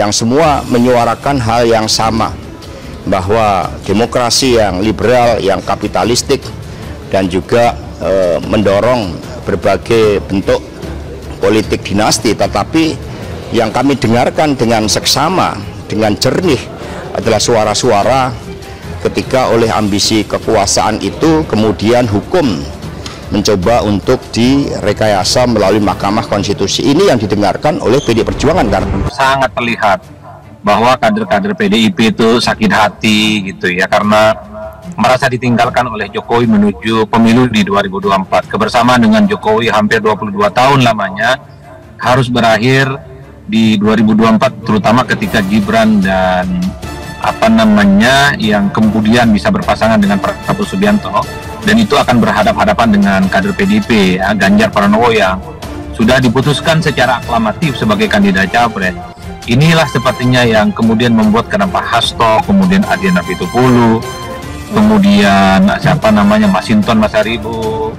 yang semua menyuarakan hal yang sama, bahwa demokrasi yang liberal, yang kapitalistik, dan juga mendorong berbagai bentuk politik dinasti. Tetapi yang kami dengarkan dengan seksama, dengan jernih adalah suara-suara ketika oleh ambisi kekuasaan itu kemudian hukum mencoba untuk direkayasa melalui Mahkamah Konstitusi. Ini yang didengarkan oleh PDI Perjuangan, karena sangat terlihat bahwa kader-kader PDIP itu sakit hati gitu ya, karena merasa ditinggalkan oleh Jokowi menuju pemilu di 2024. Kebersamaan dengan Jokowi hampir 22 tahun lamanya harus berakhir di 2024, terutama ketika Gibran dan yang kemudian bisa berpasangan dengan Prabowo Subianto, dan itu akan berhadap-hadapan dengan kader PDIP ya, Ganjar Pranowo, yang sudah diputuskan secara aklamatif sebagai kandidat capres. Inilah sepertinya yang kemudian membuat kenapa Hasto, kemudian Adiana Pitupulu, kemudian Masinton Masaribu,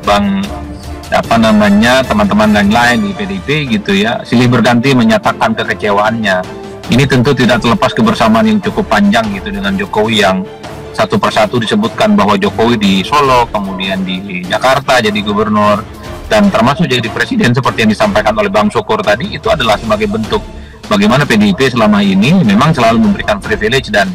teman-teman lain-lain di PDIP gitu ya, silih berganti menyatakan kekecewaannya. Ini tentu tidak terlepas kebersamaan yang cukup panjang gitu dengan Jokowi, yang satu persatu disebutkan bahwa Jokowi di Solo, kemudian di Jakarta jadi gubernur, dan termasuk jadi presiden seperti yang disampaikan oleh Bang Syukur tadi. Itu adalah sebagai bentuk bagaimana PDIP selama ini memang selalu memberikan privilege dan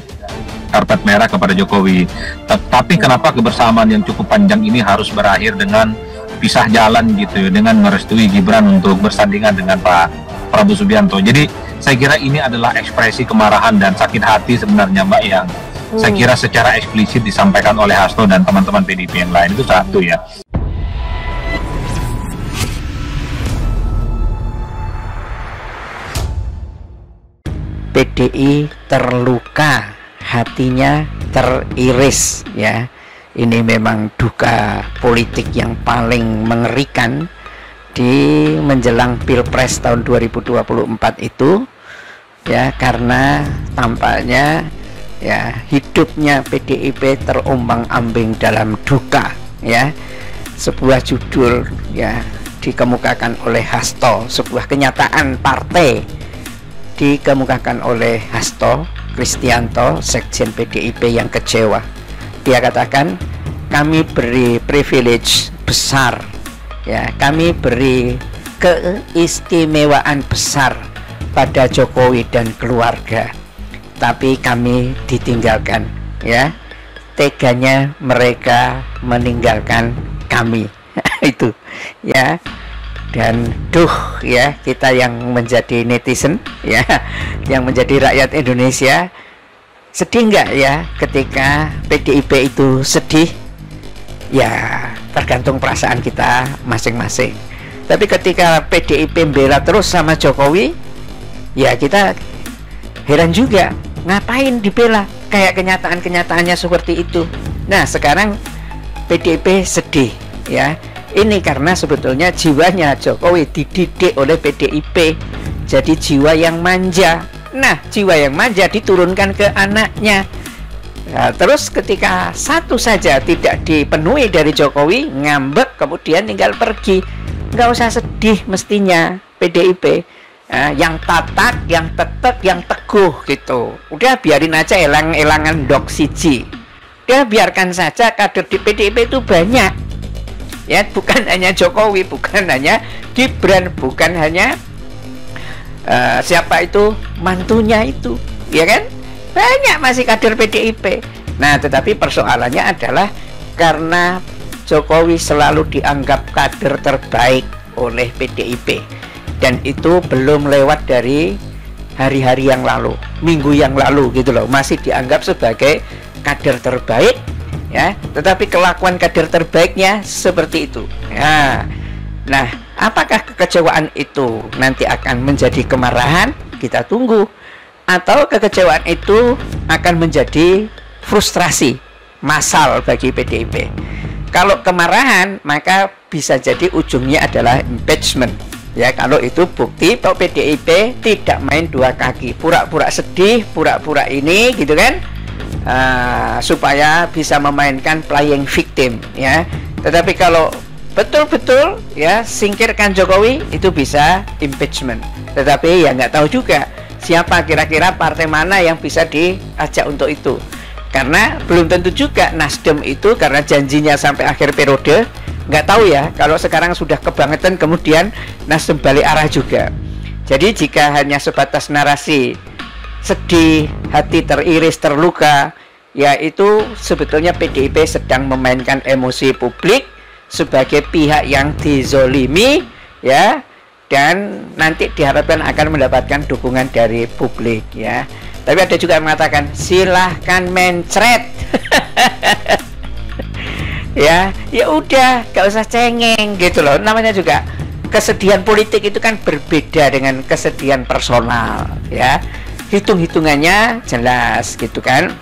karpet merah kepada Jokowi. Tapi kenapa kebersamaan yang cukup panjang ini harus berakhir dengan pisah jalan gitu ya, dengan merestui Gibran untuk bersandingan dengan Pak Prabowo Subianto. Jadi saya kira ini adalah ekspresi kemarahan dan sakit hati sebenarnya, Mbak, yang saya kira secara eksplisit disampaikan oleh Hasto dan teman-teman PDIP yang lain. Itu satu ya. PDI terluka, hatinya teriris ya. Ini memang duka politik yang paling mengerikan di menjelang Pilpres tahun 2024 itu ya, karena tampaknya ya hidupnya PDIP terombang-ambing dalam duka ya. Sebuah judul ya dikemukakan oleh Hasto, sebuah kenyataan partai dikemukakan oleh Hasto Kristianto, Sekjen PDIP yang kecewa. Dia katakan, kami beri privilege besar ya, kami beri keistimewaan besar pada Jokowi dan keluarga, tapi kami ditinggalkan ya, teganya mereka meninggalkan kami. Itu ya. Dan ya, kita yang menjadi netizen ya, yang menjadi rakyat Indonesia, sedih nggak ya ketika PDIP itu sedih? Ya tergantung perasaan kita masing-masing. Tapi ketika PDIP bela terus sama Jokowi, ya kita heran juga, ngapain dibela kayak kenyataan-kenyataannya seperti itu. Nah sekarang PDIP sedih ya. Ini karena sebetulnya jiwanya Jokowi dididik oleh PDIP jadi jiwa yang manja. Nah jiwa yang manja diturunkan ke anaknya. Nah, terus ketika satu saja tidak dipenuhi dari Jokowi, ngambek kemudian tinggal pergi. Nggak usah sedih mestinya PDIP. Nah, yang tatak, yang tetek, yang teguh gitu. Udah biarin aja elang-elangan dok siji. Udah biarkan saja kader di PDIP itu banyak. Ya, bukan hanya Jokowi, bukan hanya Gibran, bukan hanya siapa itu mantunya itu, ya kan? Banyak masih kader PDIP. Nah, tetapi persoalannya adalah karena Jokowi selalu dianggap kader terbaik oleh PDIP, dan itu belum lewat dari hari-hari yang lalu, minggu yang lalu gitu loh, masih dianggap sebagai kader terbaik. Ya, tetapi kelakuan kader terbaiknya seperti itu ya. Nah, apakah kekecewaan itu nanti akan menjadi kemarahan? Kita tunggu. Atau kekecewaan itu akan menjadi frustrasi massal bagi PDIP. Kalau kemarahan, maka bisa jadi ujungnya adalah impeachment ya. Kalau itu bukti bahwa PDIP tidak main dua kaki, pura-pura sedih, pura-pura ini gitu kan, supaya bisa memainkan playing victim ya. Tetapi kalau betul-betul ya singkirkan Jokowi, itu bisa impeachment. Tetapi ya nggak tahu juga, siapa kira-kira partai mana yang bisa diajak untuk itu. Karena belum tentu juga Nasdem itu, karena janjinya sampai akhir periode, nggak tahu ya kalau sekarang sudah kebangetan kemudian Nasdem balik arah juga. Jadi jika hanya sebatas narasi sedih, hati teriris, terluka, ya itu sebetulnya PDIP sedang memainkan emosi publik sebagai pihak yang dizolimi, ya, dan nanti diharapkan akan mendapatkan dukungan dari publik, ya. Tapi ada juga yang mengatakan silahkan mencret. ya udah, gak usah cengeng gitu loh. Namanya juga kesedihan politik itu kan berbeda dengan kesedihan personal, ya. Hitung-hitungannya jelas gitu kan.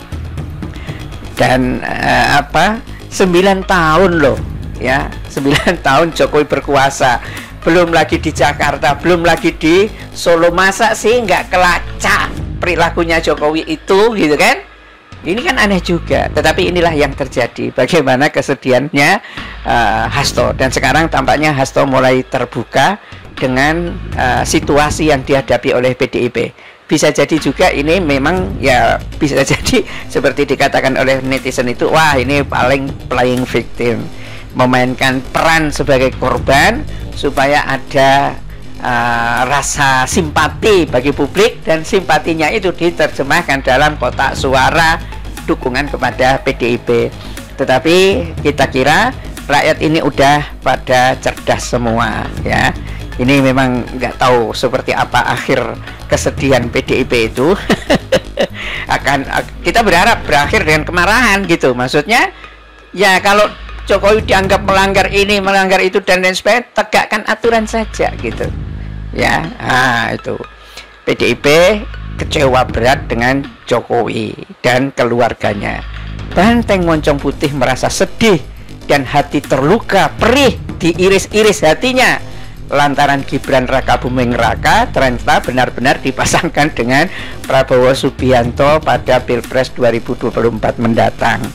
Dan 9 tahun loh, ya, 9 tahun Jokowi berkuasa, belum lagi di Jakarta, belum lagi di Solo. Masa sih nggak kelacak perilakunya Jokowi itu gitu kan? Ini kan aneh juga. Tetapi inilah yang terjadi, bagaimana kesedihannya Hasto. Dan sekarang tampaknya Hasto mulai terbuka dengan situasi yang dihadapi oleh PDIP. Bisa jadi juga ini memang, ya bisa jadi seperti dikatakan oleh netizen itu, wah ini paling playing victim, memainkan peran sebagai korban supaya ada rasa simpati bagi publik, dan simpatinya itu diterjemahkan dalam kotak suara dukungan kepada PDIP. Tetapi kita kira rakyat ini udah pada cerdas semua, ya. Ini memang nggak tahu seperti apa akhir kesedihan PDIP itu. Kita berharap berakhir dengan kemarahan gitu. Maksudnya ya kalau Jokowi dianggap melanggar ini, melanggar itu dan lain sebagainya, tegakkan aturan saja gitu. Ya, itu. PDIP kecewa berat dengan Jokowi dan keluarganya. Banteng Moncong Putih merasa sedih dan hati terluka, perih, diiris-iris hatinya lantaran Gibran Raka Buming Raka ternyata benar-benar dipasangkan dengan Prabowo Subianto pada Pilpres 2024 mendatang.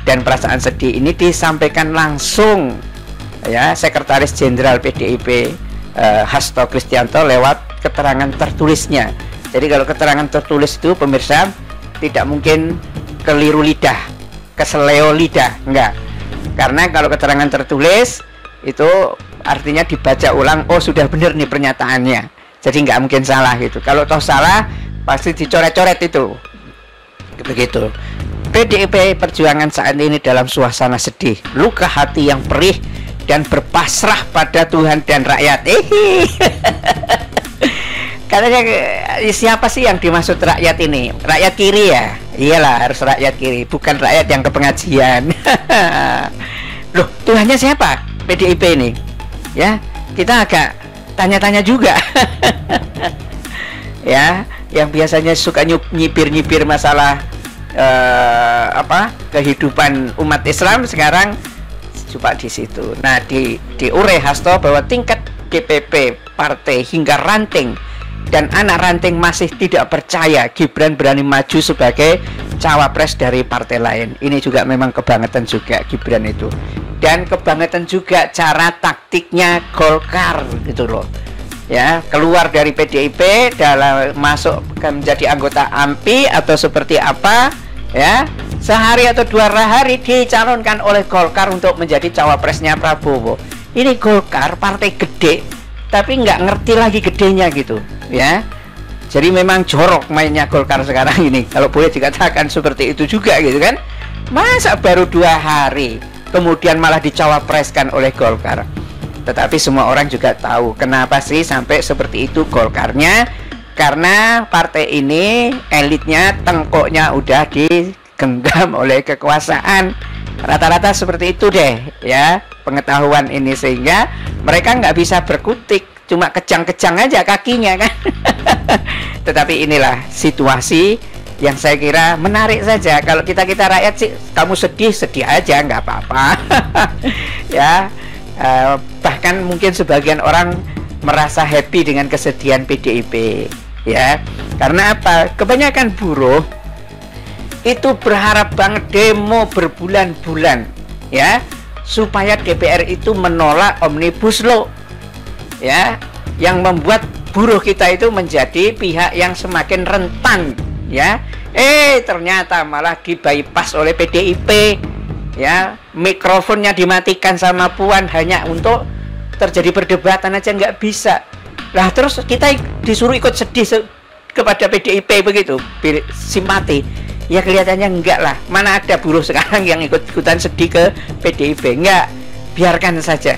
Dan perasaan sedih ini disampaikan langsung, ya, Sekretaris Jenderal PDIP Hasto Kristianto lewat keterangan tertulisnya. Jadi kalau keterangan tertulis itu pemirsa tidak mungkin keliru lidah, keseleo lidah, enggak. Karena kalau keterangan tertulis itu artinya dibaca ulang, oh sudah benar nih pernyataannya, jadi nggak mungkin salah gitu. Kalau toh salah pasti dicoret-coret itu, begitu. PDIP Perjuangan saat ini dalam suasana sedih, luka hati yang perih dan berpasrah pada Tuhan dan rakyat. Katanya siapa sih yang dimaksud rakyat ini? Rakyat kiri ya? Iyalah, harus rakyat kiri, bukan rakyat yang ke pengajian. Loh, Tuhannya siapa? PDIP ini, ya, kita agak tanya-tanya juga. Ya, yang biasanya suka nyipir-nyipir masalah kehidupan umat Islam, sekarang coba di situ. Nah, diurei Hasto bahwa tingkat DPP partai hingga ranting dan anak ranting masih tidak percaya Gibran berani maju sebagai cawapres dari partai lain. Ini juga memang kebangetan juga Gibran itu. Dan kebangetan juga cara taktiknya Golkar gitu loh. Ya, keluar dari PDIP dalam masuk menjadi anggota AMPI atau seperti apa, ya. Sehari atau 2 hari dicalonkan oleh Golkar untuk menjadi cawapresnya Prabowo. Ini Golkar partai gede tapi nggak ngerti lagi gedenya gitu, ya. Jadi memang jorok mainnya Golkar sekarang ini, kalau boleh dikatakan seperti itu juga gitu kan. Masa baru 2 hari kemudian malah dicawapreskan oleh Golkar. Tetapi semua orang juga tahu kenapa sih sampai seperti itu Golkarnya. Karena partai ini elitnya, tengkoknya udah digenggam oleh kekuasaan. Rata-rata seperti itu deh, ya, pengetahuan ini, sehingga mereka nggak bisa berkutik, cuma kejang-kejang aja kakinya kan. Tetapi inilah situasi yang saya kira menarik saja. Kalau kita rakyat sih, kamu sedih aja, nggak apa-apa. Ya, bahkan mungkin sebagian orang merasa happy dengan kesedihan PDIP, ya. Karena apa? Kebanyakan buruh itu berharap banget demo berbulan-bulan, ya, supaya DPR itu menolak Omnibus Law, ya, yang membuat buruh kita itu menjadi pihak yang semakin rentan, ya. Ternyata malah di-bypass oleh PDIP, ya. Mikrofonnya dimatikan sama Puan hanya untuk terjadi perdebatan aja nggak bisa. Lah terus kita disuruh ikut sedih kepada PDIP begitu, simpati. Ya kelihatannya enggak lah. Mana ada buruh sekarang yang ikut-ikutan sedih ke PDIP? Enggak, biarkan saja.